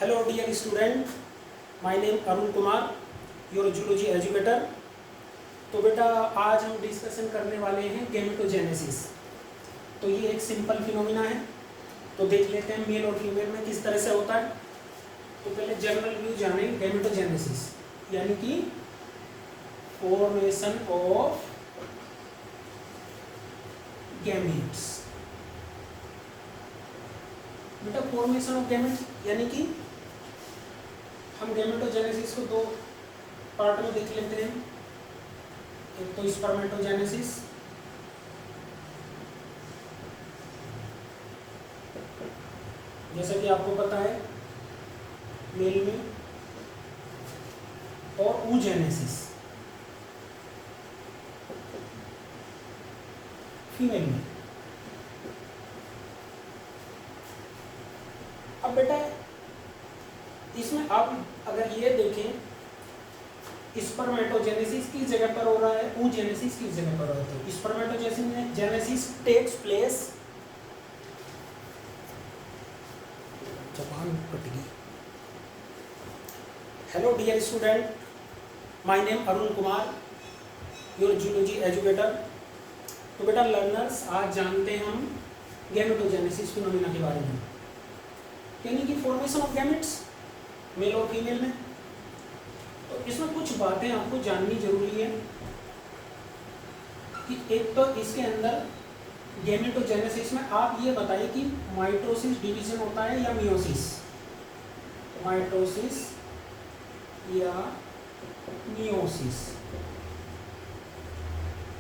Hello dear student, my name Arun Kumar, your zoology educator. तो बेटा आज हम डिस्कशन करने वाले हैं गैमेटोजेनेसिस। तो ये एक सिंपल फिनोमिना है, तो देख लेते हैं मेल और फीमेल में किस तरह से होता है। तो पहले जनरल व्यू जाने गैमेटोजेनेसिस यानी कि फॉर्मेशन ऑफ गैमेट्स। बेटा फॉर्मेशन ऑफ गैमेट्स यानी कि हम गैमेटोजेनेसिस को दो पार्ट में देख लेते हैं। एक तो स्पर्मेटोजेनेसिस, जैसा कि आपको पता है मेल में, और oogenesis फीमेल में। अब बेटा इसमें आप अगर ये देखें, स्पर्मेटोजेनेसिस किस जगह पर हो रहा है, oogenesis किस जगह पर हो रहा है। स्पर्मेटोजेनेसिस टेक्स प्लेस, जबान कट गई। Hello dear student, my name Arun Kumar, your zoology educator. तो बेटा लर्नर्स, आज जानते हैं हम गैमेटोजेनेसिस फिनोमिना के बारे में, यानी कि फॉर्मेशन ऑफ गैमेट्स मेल और फीमेल में। तो इसमें कुछ बातें आपको जाननी जरूरी है कि एक तो इसके अंदर गैमेटोजेनेसिस में आप ये बताइए कि माइटोसिस डिवीजन होता है या मियोसिस। माइटोसिस या मियोसिस।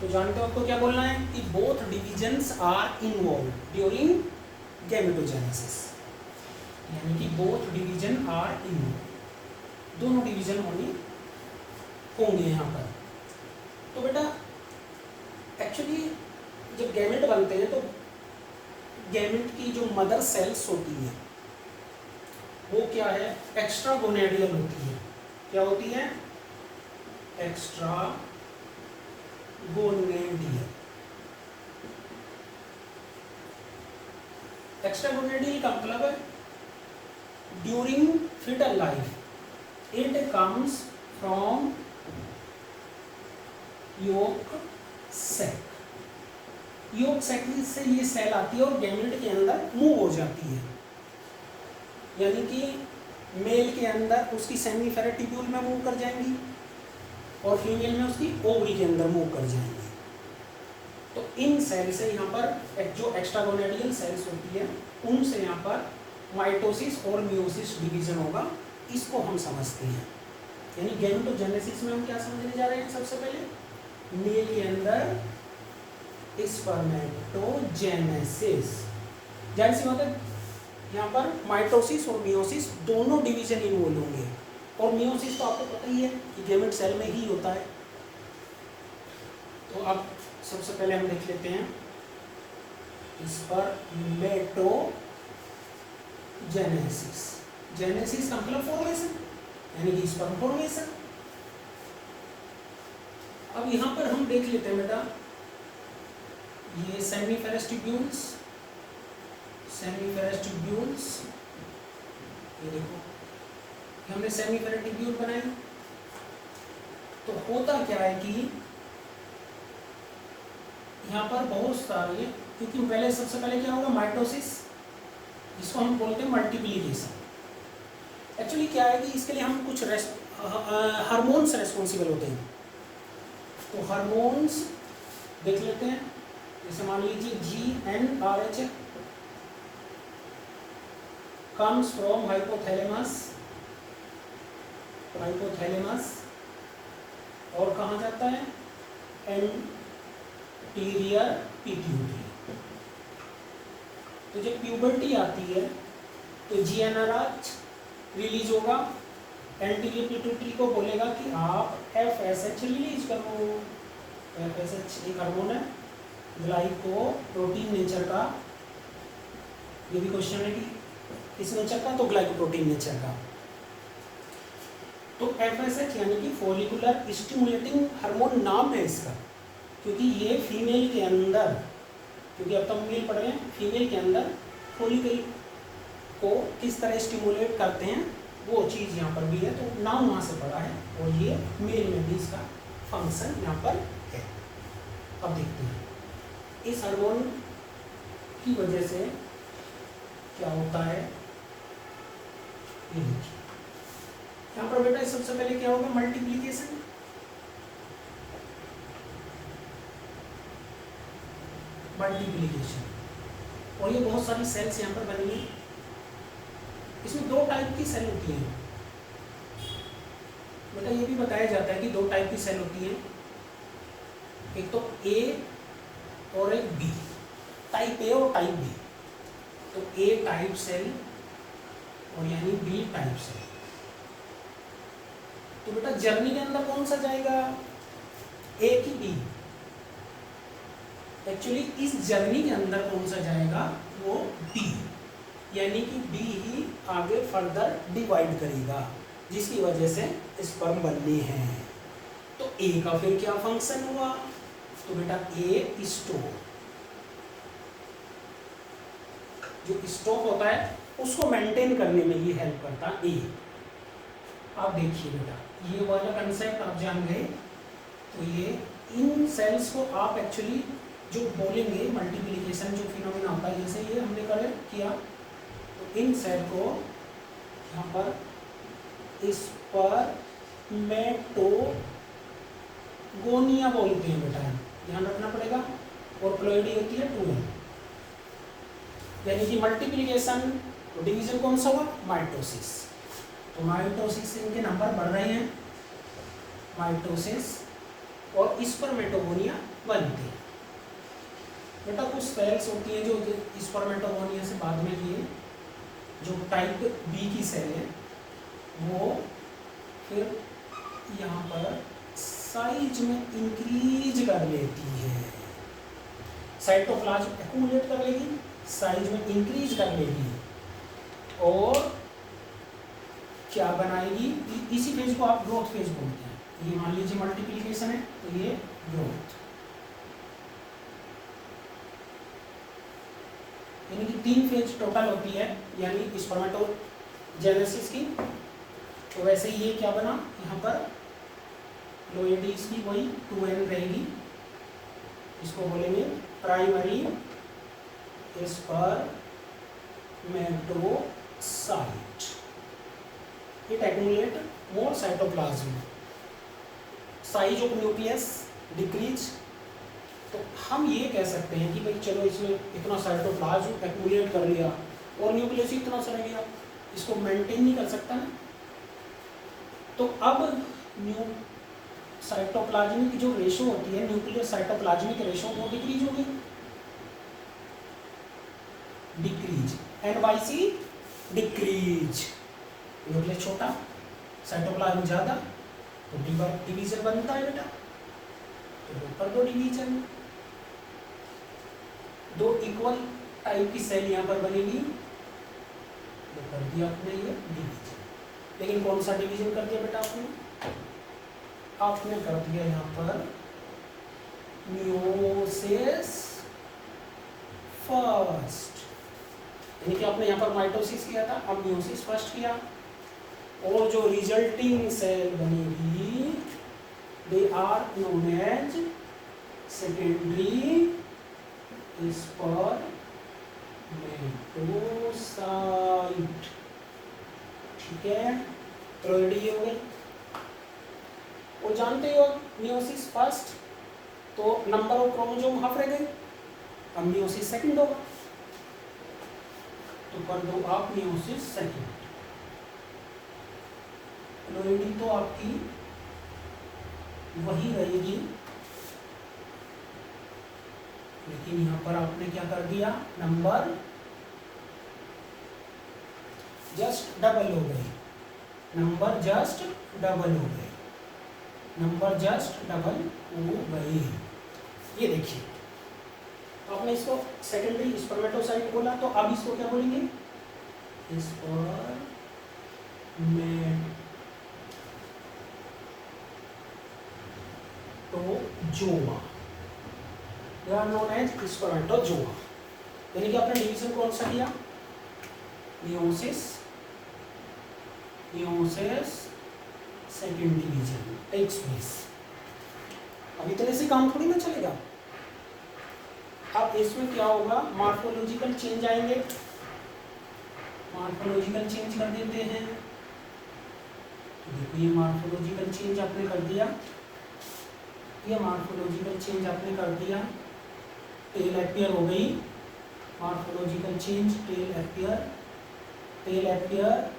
तो जानते हो आपको क्या बोलना है कि both divisions are involve during gametogenesis, यानी कि बोथ डिवीजन आर इन्वॉल्व, दोनों डिवीजन होंगे यहाँ पर। तो बेटा एक्चुअली जब गैमेट बनते हैं तो गैमेट की जो मदर सेल्स होती है वो क्या है, एक्स्ट्रा गोनेडियल होती है। क्या होती है? एक्स्ट्रा गोनेडियल। एक्स्ट्रा गोनेडियल का मतलब है during fetal life it comes from yolk sac। yolk sac से ये सेल आती है और गैमेट के अंदर मूव हो जाती है, यानी कि मेल के अंदर उसकी सेमीफेरस ट्यूब्यूल में मूव कर जाएंगी और फीमेल में उसकी ओवरी के अंदर मूव कर जाएंगी। तो इन सेल से यहाँ पर जो एक्स्ट्रागोनेडियल सेल्स होती है उनसे यहाँ पर माइटोसिस और मियोसिस डिवीजन होगा, इसको हम समझते हैं। यानी गैमेटोजेनेसिस में हम क्या समझने जा रहे हैं, सबसे पहले मेल के अंदर स्पर्मेटोजेनेसिस। जाहिर सी बात है यहाँ पर माइटोसिस और मियोसिस दोनों डिवीजन इन्वॉल्व होंगे, और मियोसिस तो आपको पता ही है कि गैमेट सेल में ही होता है। तो अब सबसे पहले हम देख लेते हैं स्पर्मेटोजेनेसिस। जेनेसिस का मतलब फॉर्मेशन, यानी कि स्पर्म फॉर्मेशन। अब यहाँ पर हम देख लेते हैं बेटा, ये सेमीफेरस ट्यूब्यूल्स, सेमीफेरस ट्यूब्यूल्स, ये देखो हमने सेमीफेरस ट्यूब्यूल बनाई। तो होता क्या है कि यहाँ पर बहुत सारे, क्योंकि पहले सबसे पहले क्या होगा, माइटोसिस, जिसको हम बोलते हैं मल्टीप्लिकेशन। एक्चुअली क्या है कि इसके लिए हम कुछ हार्मोन्स रेस्पॉन्सिबल होते हैं। तो हार्मोन्स देख लेते हैं, जैसे मान लीजिए GnRH comes from hypothalamus, hypothalamus, और कहाँ जाता है, एंटीरियर पिट्यूटरी। तो जब प्यूबर्टी आती है तो GnRH रिलीज होगा, एंटीरियर पिट्यूटरी को बोलेगा कि आप FSH रिलीज करो। FSH एक हार्मोन है, ग्लाइकोप्रोटीन नेचर का। ये भी क्वेश्चन है कि किस नेचर का, तो ग्लाइकोप्रोटीन नेचर का। तो FSH यानी कि फॉलिकुलर स्टिमुलेटिंग हार्मोन नाम है इसका, क्योंकि ये फीमेल के अंदर, क्योंकि अब तक मेल पढ़ रहे हैं, फीमेल के अंदर फॉलिकल को किस तरह स्टिमुलेट करते हैं वो चीज़ यहाँ पर भी है, तो नाउन वहाँ से पढ़ा है और ये मेल में भी इसका फंक्शन यहाँ पर है। अब देखते हैं इस हार्मोन की वजह से क्या होता है। ये देखिए यहाँ पर बेटा सबसे पहले क्या होगा, मल्टीप्लिकेशन। मल्टीप्लिकेशन और ये बहुत सारी सेल्स यहाँ पर बनी है। इसमें दो टाइप की सेल होती हैं बेटा, ये भी बताया जाता है कि दो टाइप की सेल होती है, एक तो ए और एक बी, टाइप ए और टाइप बी। तो ए टाइप सेल और यानी बी टाइप सेल। तो बेटा जर्नी के अंदर कौन सा जाएगा, ए की बी? एक्चुअली इस जर्नी के अंदर कौन सा जाएगा, वो बी, यानी कि बी ही आगे फर्दर डिवाइड करेगा, जिसकी वजह से स्पर्म बनने हैं। तो ए का फिर क्या फंक्शन हुआ, तो बेटा ए स्टॉप, जो स्टॉप होता है उसको मेंटेन करने में ये हेल्प करता है ए। आप देखिए बेटा ये वाला कंसेप्ट आप जान गए, तो ये इन सेल्स को आप एक्चुअली जो बोलेंगे मल्टीप्लिकेशन जो फिनोमेना होता है, जैसे ये हमने कर किया, तो इन सेल को यहाँ पर स्पर्मेटोगोनिया बोलते हैं बेटा, ध्यान रखना पड़ेगा। और प्लोइडी होती है 2n, यानी कि मल्टीप्लिकेशन डिवीजन कौन सा हुआ, माइटोसिस। तो माइटोसिस से इनके नंबर बढ़ रहे हैं, माइटोसिस और स्पर्मेटोगोनिया बनते हैं। बेटा कुछ सेल्स होती हैं जो स्पर्मेटोगोनिया से बाद में ये जो टाइप बी की सेल है वो फिर यहाँ पर साइज में इंक्रीज कर लेती है, साइटोप्लाज्म एक्यूमुलेट कर लेगी, साइज में इंक्रीज कर लेगी और क्या बनाएगी, इसी फेज को आप ग्रोथ फेज बोलते हैं। ये मान लीजिए मल्टीप्लिकेशन है तो ये ग्रोथ, यानी कि 3 फेज टोटल होती है यानी स्पर्मेटोजेनेसिस की। तो वैसे ही ये क्या बना, यहाँ पर लोएडीज की वही 2n रहेगी, इसको बोलेंगे primary spermatocyte. It accumulate more cytoplasm, size of nucleus decrease. तो हम ये कह सकते हैं कि भाई चलो इसमें इतना साइटोप्लाज्म एक्यूमुलेट कर लिया और न्यूक्लियस इतना सा रह गया, इसको मेंटेन नहीं कर सकता ना। तो अब साइटोप्लाज्मिक जो रेशो होती है, न्यूक्लियर साइटोप्लाज्मिक रेशो, वो डिक्रीज होगी, डिक्रीज, NYC डिक्रीज। न्यूक्लियस छोटा, साइटोप्लाज्म ज्यादा, तो डिवीजन बनता है बेटा। तो दो पर दो डिवीजन, दो इक्वल टाइप की सेल यहाँ पर बनेगी, तो कर दिया आपने ये डिवीजन। लेकिन कौन सा डिवीजन कर दिया बेटा आपने कर दिया यहाँ पर मियोसिस फर्स्ट, यानी कि आपने यहाँ पर माइटोसिस किया था, अब मियोसिस फर्स्ट किया, और जो रिजल्टिंग सेल बनेगी they are known as secondary spermatocyte. ठीक है, तो रेडी हो गई। और जानते हो मियोसिस फर्स्ट तो नंबर ऑफ क्रोमोसोम हाफ रह गए, अब मियोसिस सेकंड होगा, तो कर दो आप मियोसिस सेकंड। प्लोइडी तो आपकी वही रहेगी, लेकिन यहाँ पर आपने क्या कर दिया, नंबर जस्ट डबल हो गए, नंबर जस्ट डबल हो गए, नंबर जस्ट डबल हो गए। ये देखिए आपने इसको सेकेंडरी स्पर्मेटोसाइट बोला, तो अब इसको क्या बोलेंगे, स्पर्मेटोजोआ, नोन एज स्पर्मेटोजोआ। यानी कि आपने डिवीजन कौन सा किया, meiosis, meiosis second division takes place. अब इतने से काम थोड़ी ना चलेगा। अब इसमें क्या होगा, मॉर्फोलॉजिकल चेंज आएंगे, मॉर्फोलॉजिकल चेंज कर देते हैं। तो देखो ये मॉर्फोलॉजिकल चेंज आपने कर दिया, ये मॉर्फोलॉजिकल चेंज आपने कर दिया, टेल एपियर हो गई, morphological change tail appear, tail appear.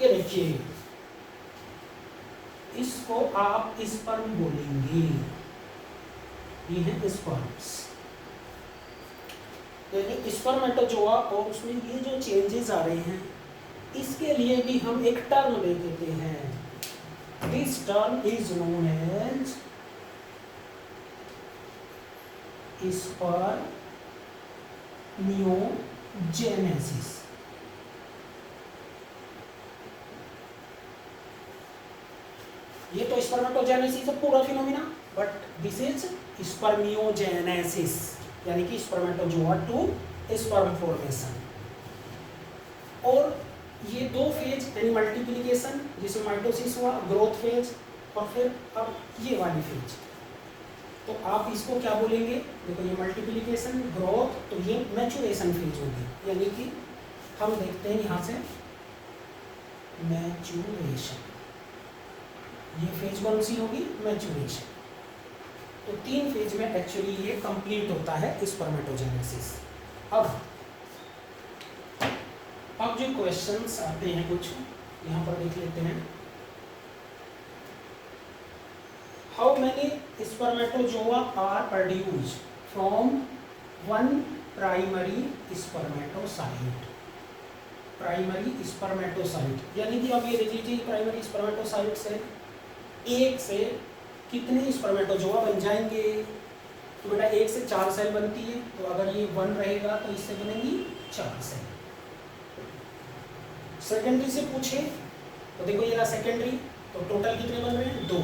ये देखिए इसको आप स्पर्म बोलेंगे, ये है स्पर्म्स, यानी स्पर्मेटोजोआ। और उसमें ये जो चेंजेस आ रहे हैं इसके लिए भी हम एक टर्म दे देते हैं। This term is known as spermiogenesis. ये तो स्पर्मेटोजेनेसिस है पूरा phenomena, but this is spermiogenesis, यानी कि स्पर्मेटोजोआ टू स्पर्म फॉर्मेशन। और ये दो फेज यानी मल्टीप्लिकेशन, जिसमें माइटोसिस हुआ, ग्रोथ फेज, और फिर अब ये वाली फेज। तो आप इसको क्या बोलेंगे, देखो ये मल्टीप्लिकेशन, ग्रोथ, तो ये मैचुरेशन फेज होगी। यानी कि हम देखते हैं यहाँ से मैचुरेशन, ये फेज कौन सी होगी, मैचुरेशन। तो 3 फेज में एक्चुअली ये कंप्लीट होता है स्पर्मेटोजेनेसिस। अब जो क्वेश्चंस आते हैं कुछ यहाँ पर देख लेते हैं। How many spermatozoa are produced from one primary spermatocyte. Primary spermatocyte यानी कि अब ये देख लीजिए, प्राइमरी स्पर्मेटोसाइट से एक से कितने स्पर्मेटोजोआ बन जाएंगे। तो बेटा 1 से 4 सेल बनती है, तो अगर ये 1 रहेगा तो इससे बनेंगी 4 सेल। सेकेंडरी से पूछे तो देखो ये रहा सेकेंडरी, तो टोटल कितने बन रहे हैं, 2।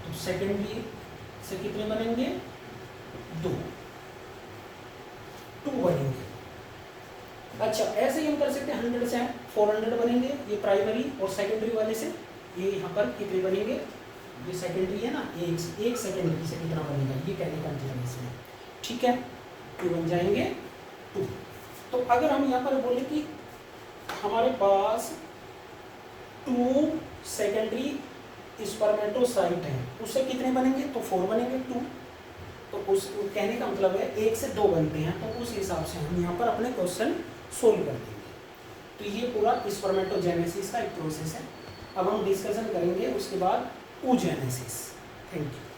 तो सेकेंडरी से कितने बनेंगे, 2 बनेंगे। अच्छा ऐसे ही हम कर सकते हैं, 100 से 400 बनेंगे ये प्राइमरी, और सेकेंडरी वाले से ये यहाँ पर कितने बनेंगे, ये सेकेंडरी है ना, एक सेकेंडरी से कितना बनेगा, ये कहने का मतलब इसमें, ठीक है। 2 बन जाएंगे 2। तो अगर हम यहाँ पर बोले कि हमारे पास 2 सेकेंडरी स्पर्मेटोसाइट है, उससे कितने बनेंगे, तो 4 बनेंगे 2। तो उस कहने का मतलब है 1 से 2 बनते हैं, तो उस हिसाब से हम यहाँ पर अपने क्वेश्चन सोल्व कर देंगे। तो ये पूरा स्पर्मेटोजेनेसिस का एक प्रोसेस है। अब हम डिस्कशन करेंगे उसके बाद oogenesis। Thank you.